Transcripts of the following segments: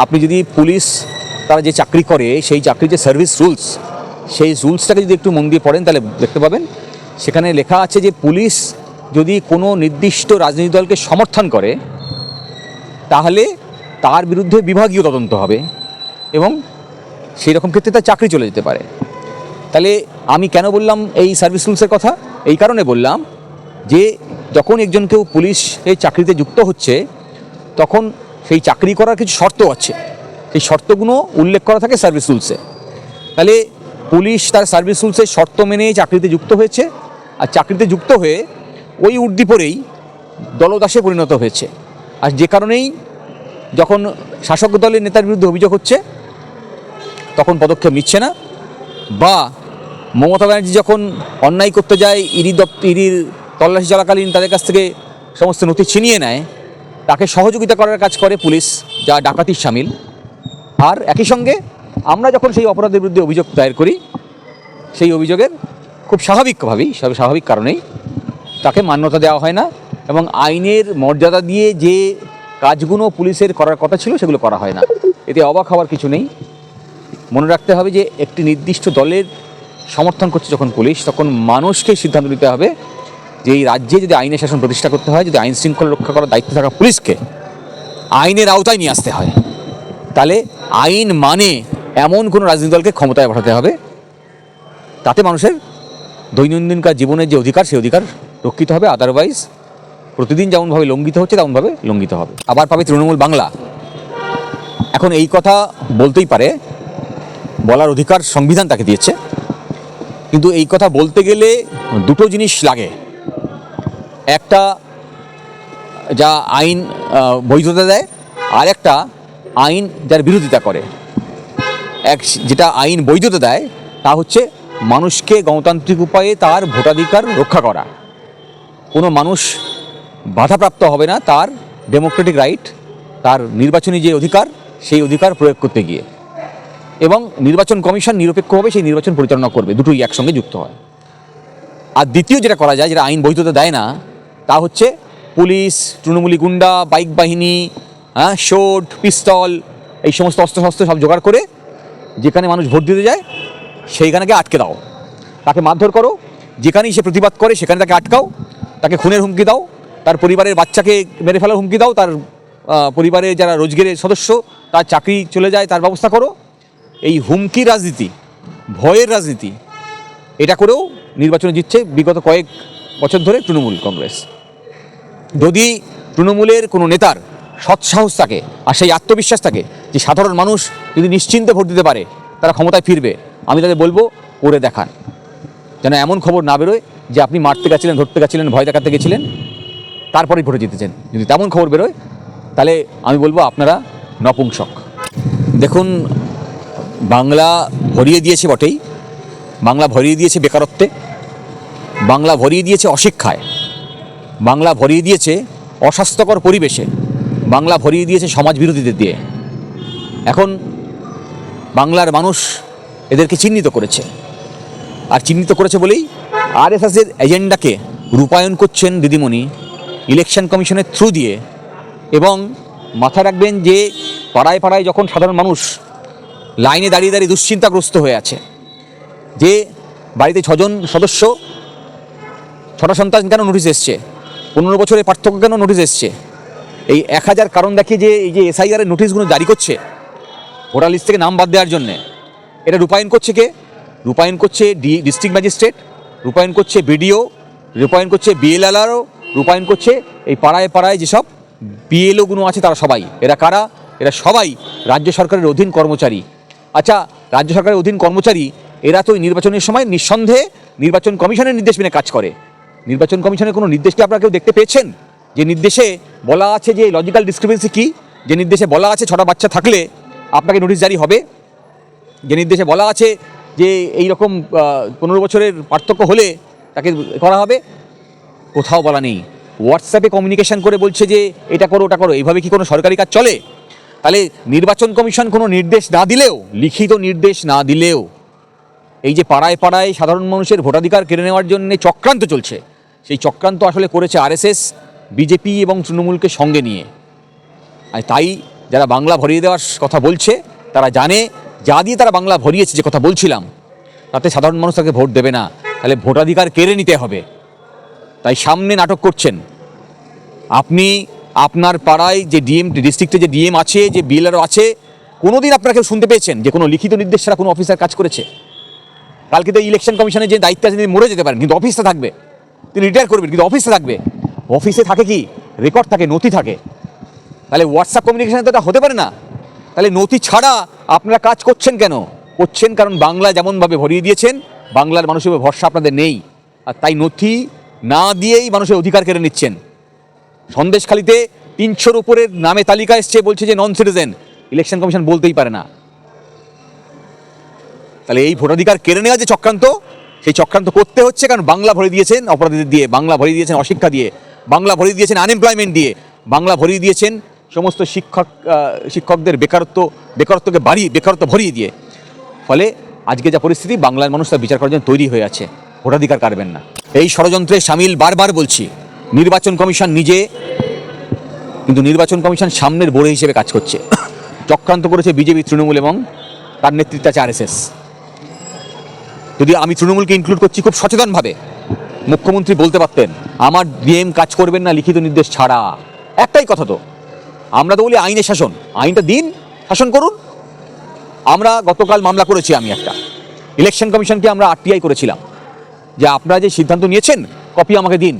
আপনি যদি পুলিশ তারা যে চাকরি করে সেই চাকরির যে সার্ভিস রুলস, সেই রুলসটাকে যদি একটু মন দিয়ে পড়েন তাহলে দেখতে পাবেন সেখানে লেখা আছে যে পুলিশ যদি কোনো নির্দিষ্ট রাজনৈতিক দলকে সমর্থন করে তাহলে তার বিরুদ্ধে বিভাগীয় তদন্ত হবে এবং সেই রকম ক্ষেত্রে তার চাকরি চলে যেতে পারে। তাহলে আমি কেন বললাম এই সার্ভিস রুলসের কথা? এই কারণে বললাম যে যখন একজন কেউ পুলিশের চাকরিতে যুক্ত হচ্ছে তখন সেই চাকরি করার কিছু শর্ত আছে, সেই শর্তগুলো উল্লেখ করা থাকে সার্ভিস রুলসে। তাহলে পুলিশ তার সার্ভিস রুলসের শর্ত মেনে চাকরিতে যুক্ত হয়েছে, আর চাকরিতে যুক্ত হয়ে ওই উর্দি পরেই দলদাসে পরিণত হয়েছে। আর যে কারণেই যখন শাসক দলের নেতার বিরুদ্ধে অভিযোগ হচ্ছে তখন পদক্ষেপ নিচ্ছে না, বা মমতা ব্যানার্জি যখন অন্যায় করতে যায় ইডির তল্লাশি চলাকালীন তাদের কাছ থেকে সমস্ত নথি ছিনিয়ে নেয়, তাকে সহযোগিতা করার কাজ করে পুলিশ, যা ডাকাতির শামিল। আর একই সঙ্গে আমরা যখন সেই অপরাধের বিরুদ্ধে অভিযোগ দায়ের করি সেই অভিযোগের খুব স্বাভাবিক কারণেই তাকে মান্যতা দেওয়া হয় না এবং আইনের মর্যাদা দিয়ে যে কাজগুলো পুলিশের করার কথা ছিল সেগুলো করা হয় না। এতে অবাক হওয়ার কিছু নেই। মনে রাখতে হবে যে একটি নির্দিষ্ট দলের সমর্থন করছে যখন পুলিশ, তখন মানুষকে সিদ্ধান্ত নিতে হবে যে এই রাজ্যে যদি আইনের শাসন প্রতিষ্ঠা করতে হয়, যদি আইন শৃঙ্খলা রক্ষা করার দায়িত্ব থাকা পুলিশকে আইনের আওতায় নিয়ে আসতে হয়, তাহলে আইন মানে এমন কোনো রাজনৈতিক দলকে ক্ষমতায় পাঠাতে হবে, তাতে মানুষের দৈনন্দিনকার জীবনের যে অধিকার সেই অধিকার রক্ষিত হবে। আদারওয়াইজ প্রতিদিন যেমনভাবে লঙ্ঘিত হচ্ছে তেমনভাবে লঙ্ঘিত হবে। আবার পাবে তৃণমূল বাংলা। এখন এই কথা বলতেই পারে, বলার অধিকার সংবিধান তাকে দিয়েছে, কিন্তু এই কথা বলতে গেলে দুটো জিনিস লাগে। একটা যা আইন বৈধতা দেয়, আর একটা আইন যার বিরোধিতা করে। যেটা আইন বৈধতা দেয় তা হচ্ছে মানুষকে গণতান্ত্রিক উপায়ে তার ভোটাধিকার রক্ষা করা। কোনো মানুষ বাধাপ্রাপ্ত হবে না তার ডেমোক্রেটিক রাইট, তার নির্বাচনী যে অধিকার সেই অধিকার প্রয়োগ করতে গিয়ে, এবং নির্বাচন কমিশন নিরপেক্ষভাবে সেই নির্বাচন পরিচালনা করবে, দুটোই একসঙ্গে যুক্ত হয়। আর দ্বিতীয় যেটা করা যায়, যেটা আইন বৈধতা দেয় না, তা হচ্ছে পুলিশ, তৃণমূলী গুন্ডা, বাইক বাহিনী, শোট, পিস্তল, এই সমস্ত অস্ত্রশস্ত্র সব জোগাড় করে যেখানে মানুষ ভোট দিতে যায় সেইখানেকে আটকে দাও, তাকে মারধর করো, যেখানেই সে প্রতিবাদ করে সেখানে তাকে আটকাও, তাকে খুনের হুমকি দাও, তার পরিবারের বাচ্চাকে মেরে ফেলার হুমকি দাও, তার পরিবারে যারা রোজগারের সদস্য তার চাকরি চলে যায় তার ব্যবস্থা করো। এই হুমকি রাজনীতি, ভয়ের রাজনীতি, এটা করেও নির্বাচনে জিতছে বিগত কয়েক বছর ধরে তৃণমূল কংগ্রেস। যদি তৃণমূলের কোনো নেতার সৎসাহস থাকে আর সেই আত্মবিশ্বাস থাকে যে সাধারণ মানুষ যদি নিশ্চিন্তে ভোট দিতে পারে তারা ক্ষমতায় ফিরবে, আমি তাদের বলবো করে দেখান, যেন এমন খবর না বেরোয় যে আপনি মারতে গেছিলেন, ধরতে গেছিলেন, ভয় দেখাতে গেছিলেন, তারপরেই ভোটে জিতেছেন। যদি তেমন খবর বেরোয় তাহলে আমি বলবো আপনারা নপুংসক। দেখুন, বাংলা ভরিয়ে দিয়েছে বটেই, বাংলা ভরিয়ে দিয়েছে বেকারত্বে, বাংলা ভরিয়ে দিয়েছে অশিক্ষায়, বাংলা ভরিয়ে দিয়েছে অস্বাস্থ্যকর পরিবেশে, বাংলা ভরিয়ে দিয়েছে সমাজ বিরোধীদের দিয়ে। এখন বাংলার মানুষ এদেরকে চিহ্নিত করেছে, আর চিহ্নিত করেছে বলেই আরএসএসের এজেন্ডাকে রূপায়ণ করছেন দিদিমণি ইলেকশন কমিশনের থ্রু দিয়ে। এবং মাথায় রাখবেন যে পাড়ায় পাড়ায় যখন সাধারণ মানুষ লাইনে দাঁড়িয়ে দাঁড়িয়ে দুশ্চিন্তাগ্রস্ত হয়ে আছে, যে বাড়িতে 6 জন সদস্য, 6টা সন্তান কেন নোটিশ এসছে, 15 বছরের পার্থক্য কেন নোটিশ এসছে, এই 1000 কারণ দেখিয়ে যে এই যে এসআইআরের নোটিশগুলো জারি করছে ভোটার লিস্ট থেকে নাম বাদ দেওয়ার জন্যে, এটা রূপায়ণ করছে কে? রূপায়ণ করছে ডিস্ট্রিক্ট ম্যাজিস্ট্রেট, রূপায়ণ করছে বিডিও, রূপায়ণ করছে বিএলআরও, রূপায়ণ করছে এই পাড়ায় পাড়ায় যেসব বিএলওগুলো আছে তারা সবাই। এরা কারা? এরা সবাই রাজ্য সরকারের অধীন কর্মচারী। আচ্ছা, রাজ্য সরকারের অধীন কর্মচারী এরা তো নির্বাচনের সময় নিঃসন্দেহে নির্বাচন কমিশনের নির্দেশ মেনে কাজ করে। নির্বাচন কমিশনের কোনো নির্দেশকে আপনারা কেউ দেখতে পেয়েছেন যে নির্দেশে বলা আছে যে লজিক্যাল ডিসক্রিপেন্সি কী, যে নির্দেশে বলা আছে 6টা বাচ্চা থাকলে আপনাকে নোটিশ জারি হবে, যে নির্দেশে বলা আছে যে এই রকম 15 বছরের পার্থক্য হলে তাকে করা হবে? কোথাও বলা নেই। হোয়াটসঅ্যাপে কমিউনিকেশন করে বলছে যে এটা করো ওটা করো। এইভাবে কি কোনো সরকারি কাজ চলে? তাহলে নির্বাচন কমিশন কোনো নির্দেশ না দিলেও, লিখিত নির্দেশ না দিলেও, এই যে পাড়ায় পাড়ায় সাধারণ মানুষের ভোটাধিকার কেড়ে নেওয়ার জন্য চক্রান্ত চলছে, সেই চক্রান্ত আসলে করেছে আরএসএস, বিজেপি এবং তৃণমূলকে সঙ্গে নিয়ে। আর তাই যারা বাংলা ভরিয়ে দেওয়ার কথা বলছে তারা জানে যা দিয়ে তারা বাংলা ভরিয়েছে, যে কথা বলছিলাম, তাতে সাধারণ মানুষ তাকে ভোট দেবে না, তাহলে ভোটাধিকার কেড়ে নিতে হবে। তাই সামনে নাটক করছেন। আপনি আপনার পাড়ায় যে ডিএম, ডিস্ট্রিক্টে যে ডিএম আছে, যে বিএলআরও আছে, কোনো দিন আপনারা কেউ শুনতে পেয়েছেন যে কোনো লিখিত নির্দেশ ছাড়া কোনো অফিসার কাজ করেছে? কালকে তো ইলেকশন কমিশনের যে দায়িত্ব আছে তিনি মরে যেতে পারেন, কিন্তু অফিসটা থাকবে। তিনি রিটায়ার করবেন, কিন্তু অফিসটা থাকবে। অফিসে থাকে কি? রেকর্ড থাকে, নথি থাকে। তাহলে হোয়াটসঅ্যাপ কমিউনিকেশনে তো এটা হতে পারে না। তাহলে নথি ছাড়া আপনারা কাজ করছেন কেন? করছেন কারণ বাংলা যেমনভাবে ভরিয়ে দিয়েছেন, বাংলার মানুষের উপর ভরসা আপনাদের নেই, আর তাই নথি না দিয়েই মানুষের অধিকার কেড়ে নিচ্ছেন। সন্দেশখালিতে 300-র উপরের নামে তালিকা এসছে, বলছে যে নন সিটিজেন। ইলেকশন কমিশন বলতেই পারে না। তাহলে এই ভোটাধিকার কেড়ে নেওয়া যে চক্রান্ত, সেই চক্রান্ত করতে হচ্ছে কারণ বাংলা ভরিয়ে দিয়েছেন অপরাধীদের দিয়ে, বাংলা ভরিয়ে দিয়েছেন অশিক্ষা দিয়ে, বাংলা ভরিয়ে দিয়েছেন আনএমপ্লয়মেন্ট দিয়ে, বাংলা ভরিয়ে দিয়েছেন সমস্ত শিক্ষকদের বেকারত্বকে বেকারত্ব ভরিয়ে দিয়ে। ফলে আজকে যা পরিস্থিতি, বাংলার মানুষ তার বিচার করার জন্য তৈরি হয়ে আছে, ভোটাধিকার কাটবেন না। এই ষড়যন্ত্রে সামিল, বারবার বলছি, নির্বাচন কমিশন নিজে, কিন্তু নির্বাচন কমিশন সামনের বোড়ে হিসেবে কাজ করছে। চক্রান্ত করেছে বিজেপি, তৃণমূল এবং তার নেতৃত্বে আছে আরএসএস। যদি আমি তৃণমূলকে ইনক্লুড করছি খুব সচেতনভাবে, মুখ্যমন্ত্রী বলতে পারতেন আমার ডিএম কাজ করবেন না লিখিত নির্দেশ ছাড়া। একটাই কথা তো, আমরা তো বলি আইনের শাসন, আইনটা দিন, শাসন করুন। আমরা গতকাল মামলা করেছি, আমি একটা ইলেকশন কমিশনকে আমরা আরটিআই করেছিলাম যে আপনারা যে সিদ্ধান্ত নিয়েছেন কপি আমাকে দিন,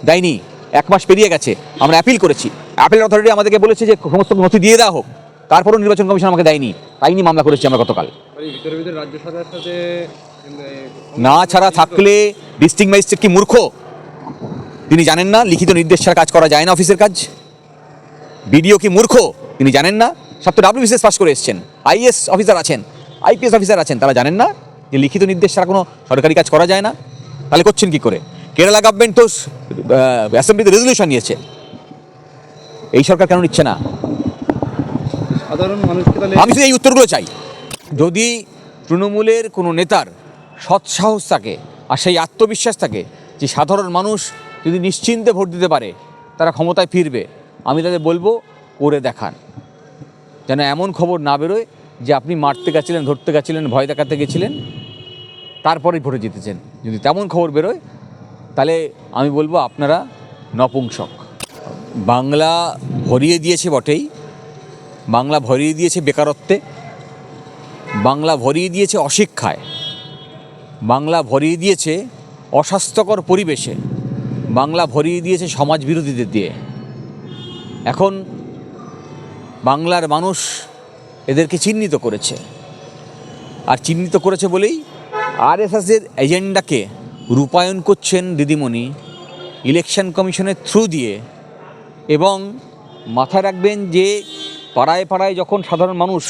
দেয়নি। 1 মাস পেরিয়ে গেছে, আমরা অ্যাপিল করেছি। অ্যাপিল অথরিটি আমাদেরকে বলেছে যে সমস্ত নথি দিয়ে দেওয়া হোক, তারপরও নির্বাচন কমিশন আমাকে দেয়নি, তাই নিয়ে মামলা করেছি আমরা গতকাল। রাজ্য সরকারের সাথে না ছাড়া থাকলে ডিস্ট্রিক্ট ম্যাজিস্ট্রেট কি মূর্খ? তিনি জানেন না লিখিত নির্দেশ ছাড়া কাজ করা যায় না অফিসের কাজ? বিডিও কি মূর্খ? তিনি জানেন না? সব তো WBCS পাস করে এসছেন, আইএস অফিসার আছেন, আইপিএস অফিসার আছেন, তারা জানেন না যে লিখিত নির্দেশ ছাড়া কোনো সরকারি কাজ করা যায় না? তাহলে করছেন কি করে? কেরালা গভর্নমেন্ট তো অ্যাসেম্বলিতে রেজলিউশন নিয়েছে, এই সরকার কেন নিচ্ছে না? সাধারণ মানুষকে তাহলে আমি শুধু এই উত্তরগুলো চাই। যদি তৃণমূলের কোনো নেতার সৎসাহস থাকে আর সেই আত্মবিশ্বাস থাকে যে সাধারণ মানুষ যদি নিশ্চিন্তে ভোট দিতে পারে তারা ক্ষমতায় ফিরবে, আমি তাদের বলবো করে দেখান। যেন এমন খবর না বেরোয় যে আপনি মারতে গেছিলেন, ধরতে গেছিলেন, ভয় দেখাতে গেছিলেন, তারপরেই ভোটে জিতেছেন। যদি তেমন খবর বেরোয় তাহলে আমি বলবো আপনারা নপুংসক। বাংলা ভরিয়ে দিয়েছে বটেই, বাংলা ভরিয়ে দিয়েছে বেকারত্বে, বাংলা ভরিয়ে দিয়েছে অশিক্ষায়, বাংলা ভরিয়ে দিয়েছে অস্বাস্থ্যকর পরিবেশে, বাংলা ভরিয়ে দিয়েছে সমাজ বিরোধীদের দিয়ে। এখন বাংলার মানুষ এদেরকে চিহ্নিত করেছে, আর চিহ্নিত করেছে বলেই আরএসএসের এজেন্ডাকে রূপায়ণ করছেন দিদিমণি ইলেকশন কমিশনের থ্রু দিয়ে। এবং মাথায় রাখবেন যে পাড়ায় পাড়ায় যখন সাধারণ মানুষ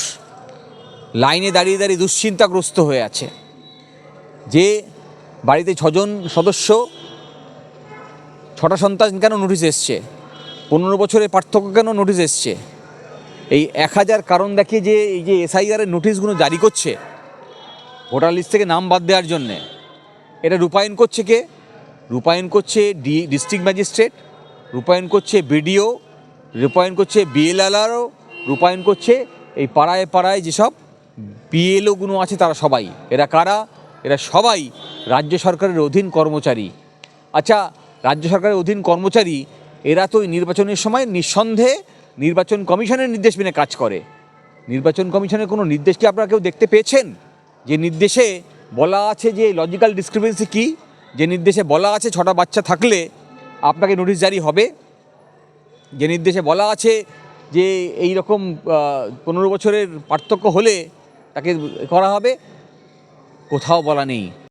লাইনে দাঁড়িয়ে দাঁড়িয়ে দুশ্চিন্তাগ্রস্ত হয়ে আছে, যে বাড়িতে 6 জন সদস্য, 6টা সন্তান কেন নোটিশ এসছে, 15 বছরের পার্থক্য কেন নোটিশ এসছে, এই 1000 কারণ দেখিয়ে যে এই যে এসআইআরের নোটিশগুলো জারি করছে ভোটার লিস্ট থেকে নাম বাদ দেওয়ার জন্যে, এটা রূপায়ণ করছে কে? রূপায়ণ করছে ডিস্ট্রিক্ট ম্যাজিস্ট্রেট, রূপায়ণ করছে বিডিও, রূপায়ণ করছে বিএলআরও, রূপায়ণ করছে এই পাড়ায় পাড়ায় যেসব বিএলওগুলো আছে তারা সবাই। এরা কারা? এরা সবাই রাজ্য সরকারের অধীন কর্মচারী। আচ্ছা, রাজ্য সরকারের অধীন কর্মচারী এরা তো নির্বাচনের সময় নিঃসন্দেহে নির্বাচন কমিশনের নির্দেশ মেনে কাজ করে। নির্বাচন কমিশনের কোনো নির্দেশ কি আপনারা কেউ দেখতে পেয়েছেন? যে নির্দেশে বলা আছে যে লজিক্যাল ডিসক্রিপেন্সি কী, যে নির্দেশে বলা আছে 6টা বাচ্চা থাকলে আপনাকে নোটিশ জারি হবে, যে নির্দেশে বলা আছে যে এই রকম 15 বছরের পার্থক্য হলে তাকে করা হবে, কোথাও বলা নেই।